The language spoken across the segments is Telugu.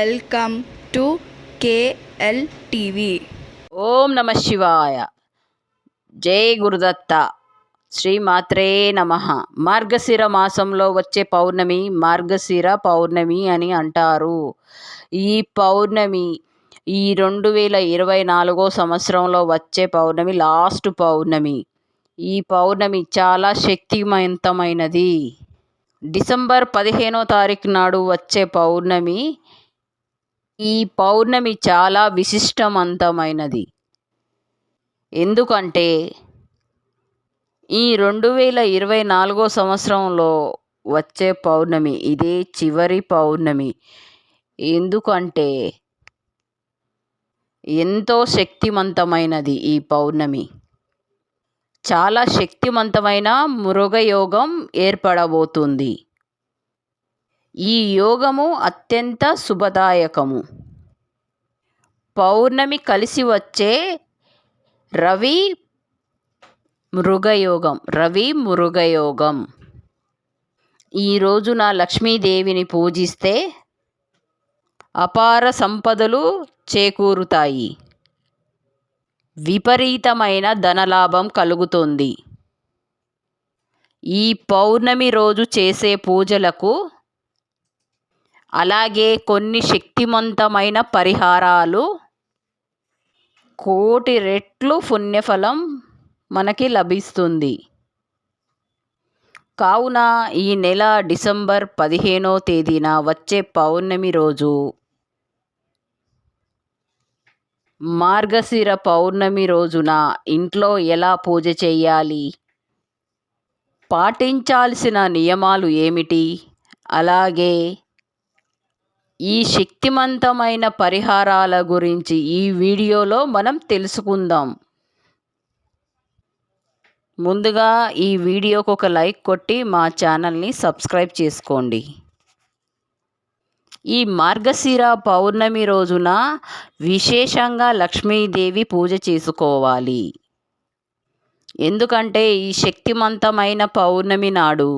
Welcome to KLTV. ఓం నమ శివాయ. జై గురుదత్త. శ్రీమాత్రే నమ. మార్గశిర మాసంలో వచ్చే పౌర్ణమి మార్గశిర పౌర్ణమి అని అంటారు. ఈ పౌర్ణమి ఈ 2024 సంవత్సరంలో వచ్చే పౌర్ణమి లాస్ట్ పౌర్ణమి. ఈ పౌర్ణమి చాలా శక్తివంతమైనది. డిసెంబర్ 15వ తారీఖు నాడు వచ్చే పౌర్ణమి. ఈ పౌర్ణమి చాలా విశిష్టవంతమైనది. ఎందుకంటే ఈ 2024 సంవత్సరంలో వచ్చే పౌర్ణమి ఇదే చివరి పౌర్ణమి. ఎందుకంటే ఎంతో శక్తివంతమైనది ఈ పౌర్ణమి. చాలా శక్తివంతమైన మృగయోగం ఏర్పడబోతుంది. ఈ యోగము అత్యంత శుభదాయకము. పౌర్ణమి కలిసి వచ్చే రవి మృగయోగం. ఈ రోజున లక్ష్మీదేవిని పూజిస్తే అపార సంపదలు చేకూరుతాయి. విపరీతమైన ధనలాభం కలుగుతుంది. ఈ పౌర్ణమి రోజు చేసే పూజలకు అలాగే కొన్ని శక్తివంతమైన పరిహారాలు కోటి రెట్లు పుణ్యఫలం మనకి లభిస్తుంది. కావున ఈ నెల డిసెంబర్ 15వ తేదీన వచ్చే పౌర్ణమి రోజు మార్గశిర పౌర్ణమి రోజున ఇంట్లో ఎలా పూజ చేయాలి, పాటించాల్సిన నియమాలు ఏమిటి, అలాగే ఈ శక్తివంతమైన పరిహారాల గురించి ఈ వీడియోలో మనం తెలుసుకుందాం. ముందుగా ఈ వీడియోకి ఒక లైక్ కొట్టి మా ఛానల్ని సబ్స్క్రైబ్ చేసుకోండి. ఈ మార్గశిర పౌర్ణమి రోజున విశేషంగా లక్ష్మీదేవి పూజ చేసుకోవాలి. ఎందుకంటే ఈ శక్తివంతమైన పౌర్ణమి నాడు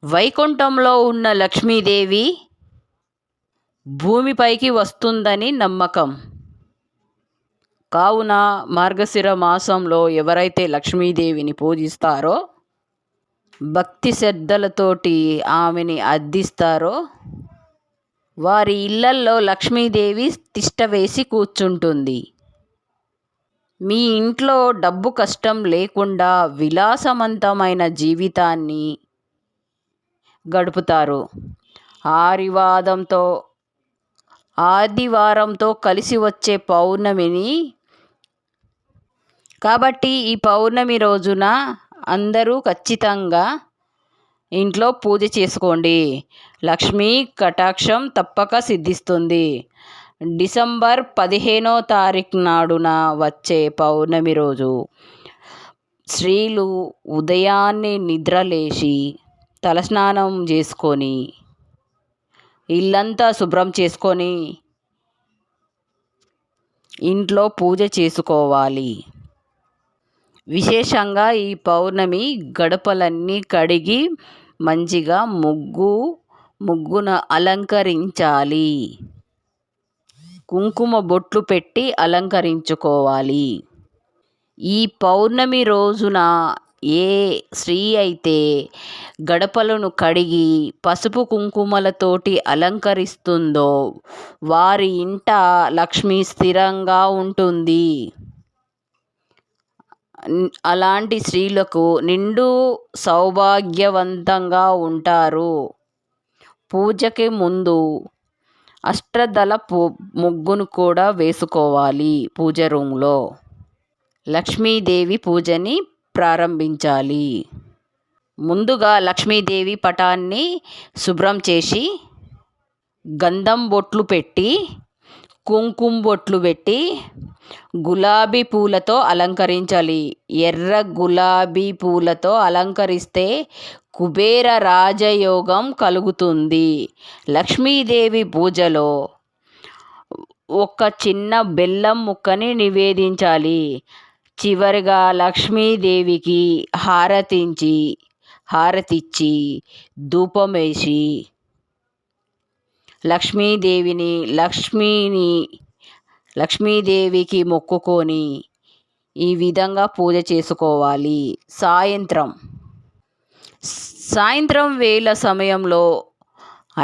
వైకుంఠంలో ఉన్న లక్ష్మీదేవి భూమిపైకి వస్తుందని నమ్మకం. కావున మార్గశిర మాసంలో ఎవరైతే లక్ష్మీదేవిని పూజిస్తారో, భక్తి శ్రద్ధలతోటి ఆమెని అర్థిస్తారో వారి ఇళ్లల్లో లక్ష్మీదేవి తిష్ట వేసి కూర్చుంటుంది. మీ ఇంట్లో డబ్బు కష్టం లేకుండా విలాసవంతమైన జీవితాన్ని గడుపుతారు. ఆదివారంతో కలిసి వచ్చే పౌర్ణమిని కాబట్టి ఈ పౌర్ణమి రోజున అందరూ ఖచ్చితంగా ఇంట్లో పూజ చేసుకోండి. లక్ష్మీ కటాక్షం తప్పక సిద్ధిస్తుంది. డిసెంబర్ 15వ తారీఖు నాడున వచ్చే పౌర్ణమి రోజు స్త్రీలు ఉదయాన్నే నిద్రలేచి తలస్నానం చేసుకొని ఇల్లంతా శుభ్రం చేసుకొని ఇంట్లో పూజ చేసుకోవాలి. విశేషంగా ఈ పౌర్ణమి గడపలన్నీ కడిగి మంచిగా ముగ్గున అలంకరించాలి. కుంకుమ బొట్లు పెట్టి అలంకరించుకోవాలి. ఈ పౌర్ణమి రోజున ఏ స్త్రీ అయితే గడపలను కడిగి పసుపు కుంకుమలతోటి అలంకరిస్తుందో వారి ఇంట లక్ష్మి స్థిరంగా ఉంటుంది. అలాంటి స్త్రీలకు నిండు సౌభాగ్యవంతంగా ఉంటారు. పూజకి ముందు అష్టదళ ముగ్గును కూడా వేసుకోవాలి. పూజ రూమ్లో లక్ష్మీదేవి పూజని ప్రారంభించాలి. ముందుగా లక్ష్మీదేవి పటాన్ని శుభ్రం చేసి గంధం బొట్లు పెట్టి కుంకుమ బొట్లు పెట్టి గులాబీ పూలతో అలంకరించాలి. ఎర్ర గులాబీ పూలతో అలంకరిస్తే కుబేర రాజయోగం కలుగుతుంది. లక్ష్మీదేవి పూజలో ఒక చిన్న బెల్లం ముక్కని నివేదించాలి. చివరిగా లక్ష్మీదేవికి హారతిచ్చి ధూపం వేసి లక్ష్మీదేవిని లక్ష్మీదేవికి మొక్కుకొని ఈ విధంగా పూజ చేసుకోవాలి. సాయంత్రం వేళ సమయంలో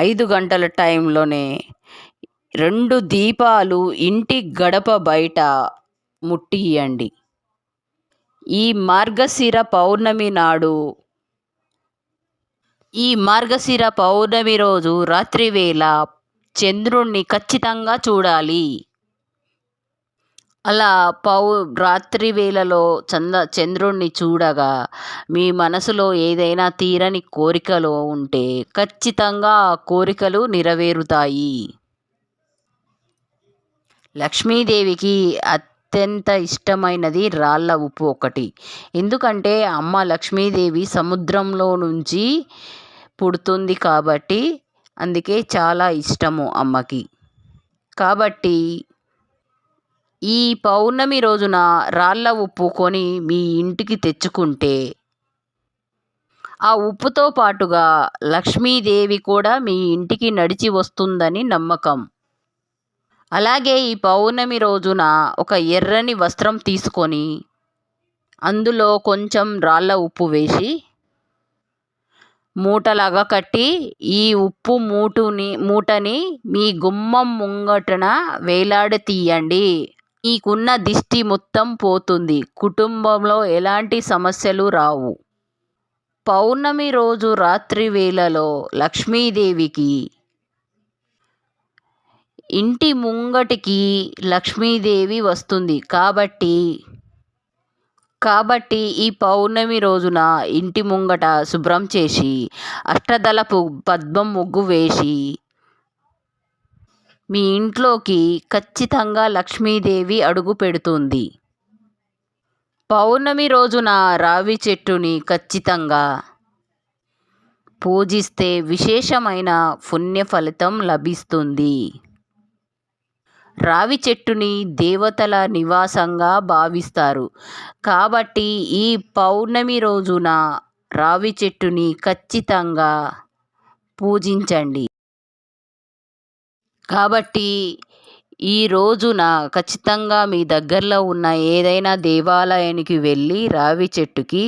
5 గంటల టైంలోనే 2 దీపాలు ఇంటి గడప బయట ముట్టియండి. ఈ మార్గశిర పౌర్ణమి రోజు రాత్రివేళ చంద్రుణ్ణి ఖచ్చితంగా చూడాలి. అలా రాత్రి వేళలో చంద్రుణ్ణి చూడగా మీ మనసులో ఏదైనా తీరని కోరికలు ఉంటే ఖచ్చితంగా ఆ కోరికలు నెరవేరుతాయి. లక్ష్మీదేవికి అత్యంత ఇష్టమైనది రాళ్ళ ఉప్పు ఒకటి. ఎందుకంటే అమ్మ లక్ష్మీదేవి సముద్రంలో నుంచి పుడుతుంది కాబట్టి అందుకే చాలా ఇష్టము అమ్మకి. కాబట్టి ఈ పౌర్ణమి రోజున రాళ్ళ ఉప్పు కొని మీ ఇంటికి తెచ్చుకుంటే ఆ ఉప్పుతో పాటుగా లక్ష్మీదేవి కూడా మీ ఇంటికి నడిచి వస్తుందని నమ్మకం. అలాగే ఈ పౌర్ణమి రోజున ఒక ఎర్రని వస్త్రం తీసుకొని అందులో కొంచెం రాళ్ళ ఉప్పు వేసి మూటలాగా కట్టి ఈ ఉప్పు మూటని మీ గుమ్మం ముంగటన వేలాడతీయండి. మీకున్న దిష్టి మొత్తం పోతుంది. కుటుంబంలో ఎలాంటి సమస్యలు రావు. పౌర్ణమి రోజు రాత్రి వేళలో లక్ష్మీదేవికి ఇంటి ముంగటికి లక్ష్మీదేవి వస్తుంది కాబట్టి ఈ పౌర్ణమి రోజున ఇంటి ముంగట శుభ్రం చేసి అష్టదళపు పద్మం ముగ్గు వేసి మీ ఇంట్లోకి ఖచ్చితంగా లక్ష్మీదేవి అడుగు పెడుతుంది. పౌర్ణమి రోజున రావి చెట్టుని ఖచ్చితంగా పూజిస్తే విశేషమైన పుణ్య ఫలితం లభిస్తుంది. రావి చెట్టుని దేవతల నివాసంగా భావిస్తారు కాబట్టి ఈ పౌర్ణమి రోజున రావి చెట్టుని ఖచ్చితంగా పూజించండి. కాబట్టి ఈ రోజున ఖచ్చితంగా మీ దగ్గరలో ఉన్న ఏదైనా దేవాలయానికి వెళ్ళి రావి చెట్టుకి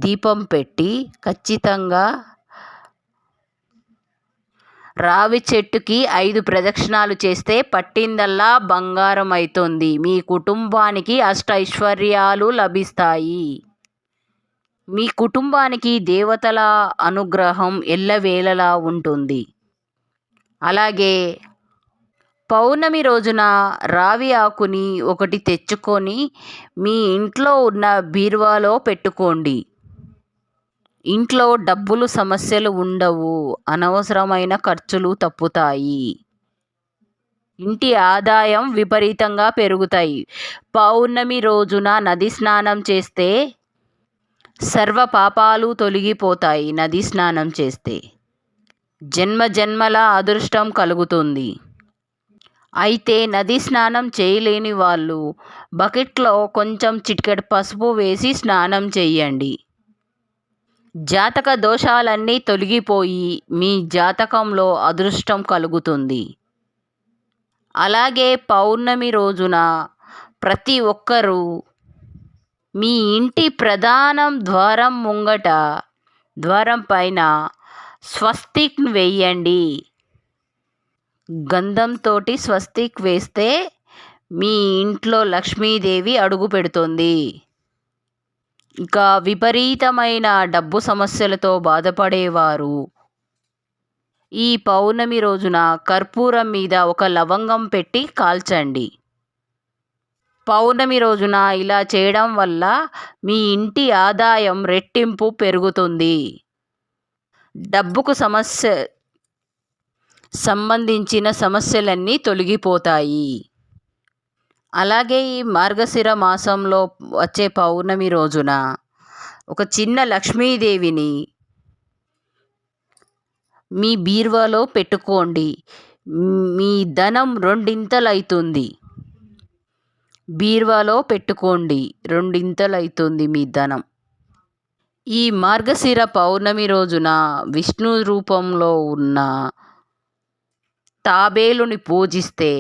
దీపం పెట్టి ఖచ్చితంగా రావి చెట్టుకి 5 ప్రదక్షిణాలు చేస్తే పట్టిందల్లా బంగారం అవుతుంది. మీ కుటుంబానికి అష్టైశ్వర్యాలు లభిస్తాయి. మీ కుటుంబానికి దేవతల అనుగ్రహం ఎల్లవేళలా ఉంటుంది. అలాగే పౌర్ణమి రోజున రావి ఆకుని ఒకటి తెచ్చుకొని మీ ఇంట్లో ఉన్న బీరువాలో పెట్టుకోండి. ఇంట్లో డబ్బులు సమస్యలు ఉండవు. అనవసరమైన ఖర్చులు తప్పుతాయి. ఇంటి ఆదాయం విపరీతంగా పెరుగుతాయి. పౌర్ణమి రోజున నది స్నానం చేస్తే సర్వ పాపాలు తొలగిపోతాయి. నది స్నానం చేస్తే జన్మల అదృష్టం కలుగుతుంది. అయితే నది స్నానం చేయలేని వాళ్ళు బకెట్లో కొంచెం చిటికెడు పసుపు వేసి స్నానం చేయండి. జాతక దోషాలన్నీ తొలగిపోయి మీ జాతకంలో అదృష్టం కలుగుతుంది. అలాగే పౌర్ణమి రోజున ప్రతి ఒక్కరూ మీ ఇంటి ప్రధాన ద్వారం పైన స్వస్తిక్ వేయండి. గంధంతోటి స్వస్తిక్ వేస్తే మీ ఇంట్లో లక్ష్మీదేవి అడుగు పెడుతుంది. ఇంకా విపరీతమైన డబ్బు సమస్యలతో బాధపడేవారు ఈ పౌర్ణమి రోజున కర్పూరం మీద ఒక లవంగం పెట్టి కాల్చండి. పౌర్ణమి రోజున ఇలా చేయడం వల్ల మీ ఇంటి ఆదాయం రెట్టింపు పెరుగుతుంది. డబ్బుకు సంబంధించిన సమస్యలన్నీ తొలగిపోతాయి. అలాగే ఈ మార్గశిర మాసంలో వచ్చే పౌర్ణమి రోజున ఒక చిన్న లక్ష్మీదేవిని మీ బీరువాలో పెట్టుకోండి. మీ ధనం రెండింతలవుతుంది. బీరువాలో పెట్టుకోండి, రెండింతలవుతుంది మీ ధనం. ఈ మార్గశిర పౌర్ణమి రోజున విష్ణు రూపంలో ఉన్న తాబేలుని పూజిస్తే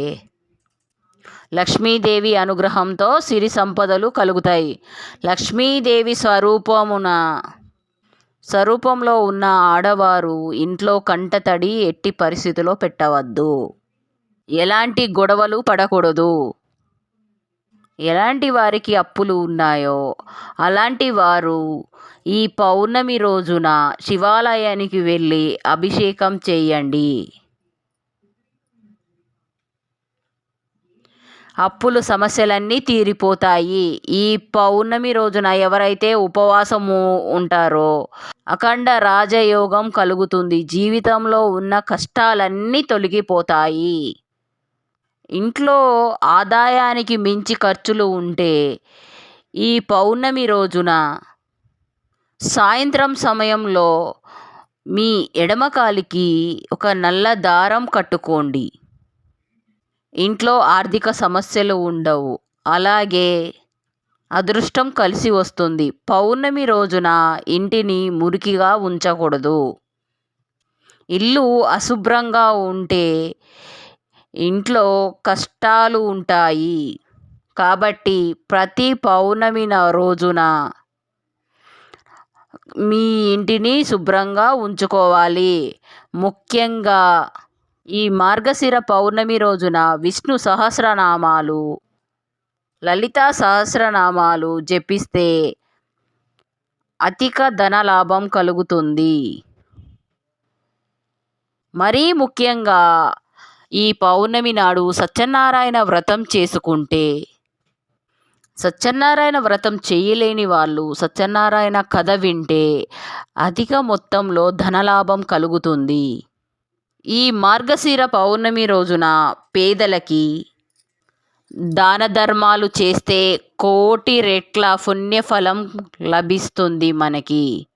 లక్ష్మీదేవి అనుగ్రహంతో సిరి సంపదలు కలుగుతాయి. లక్ష్మీదేవి స్వరూపంలో ఉన్న ఆడవారు ఇంట్లో కంటతడి ఎట్టి పరిస్థితిలో పెట్టవద్దు. ఎలాంటి గొడవలు పడకూడదు. ఎలాంటి వారికి అప్పులు ఉన్నాయో అలాంటి వారు ఈ పౌర్ణమి రోజున శివాలయానికి వెళ్ళి అభిషేకం చేయండి. అప్పులు సమస్యలన్నీ తీరిపోతాయి. ఈ పౌర్ణమి రోజున ఎవరైతే ఉపవాసము ఉంటారో అఖండ రాజయోగం కలుగుతుంది. జీవితంలో ఉన్న కష్టాలన్నీ తొలగిపోతాయి. ఇంట్లో ఆదాయానికి మించి ఖర్చులు ఉంటే ఈ పౌర్ణమి రోజున సాయంత్రం సమయంలో మీ ఎడమకాలికి ఒక నల్ల దారం కట్టుకోండి. ఇంట్లో ఆర్థిక సమస్యలు ఉండవు. అలాగే అదృష్టం కలిసి వస్తుంది. పౌర్ణమి రోజున ఇంటిని మురికిగా ఉంచకూడదు. ఇల్లు అశుభ్రంగా ఉంటే ఇంట్లో కష్టాలు ఉంటాయి. కాబట్టి ప్రతి పౌర్ణమి రోజున మీ ఇంటిని శుభ్రంగా ఉంచుకోవాలి. ముఖ్యంగా ఈ మార్గశిర పౌర్ణమి రోజున విష్ణు సహస్రనామాలు, లలితా సహస్రనామాలు జపిస్తే అధిక ధనలాభం కలుగుతుంది. మరీ ముఖ్యంగా ఈ పౌర్ణమి నాడు సత్యనారాయణ వ్రతం చేసుకుంటే, సత్యనారాయణ వ్రతం చేయలేని వాళ్ళు సత్యనారాయణ కథ వింటే అధిక మొత్తంలో ధనలాభం కలుగుతుంది. ఈ మార్గశిర పౌర్ణమి రోజున పేదలకి దాన ధర్మాలు చేస్తే కోటి రెట్ల పుణ్యఫలం లభిస్తుంది మనకి.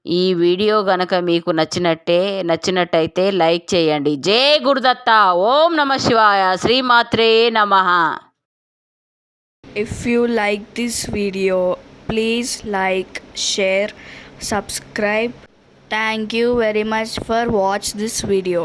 ఈ వీడియో గనక మీకు నచ్చినట్టయితే లైక్ చేయండి. జై గురుదత్త. ఓం నమ శివాయ. శ్రీమాత్రే నమః. If you like this video, please like, share, subscribe. Thank you very much for watch this video.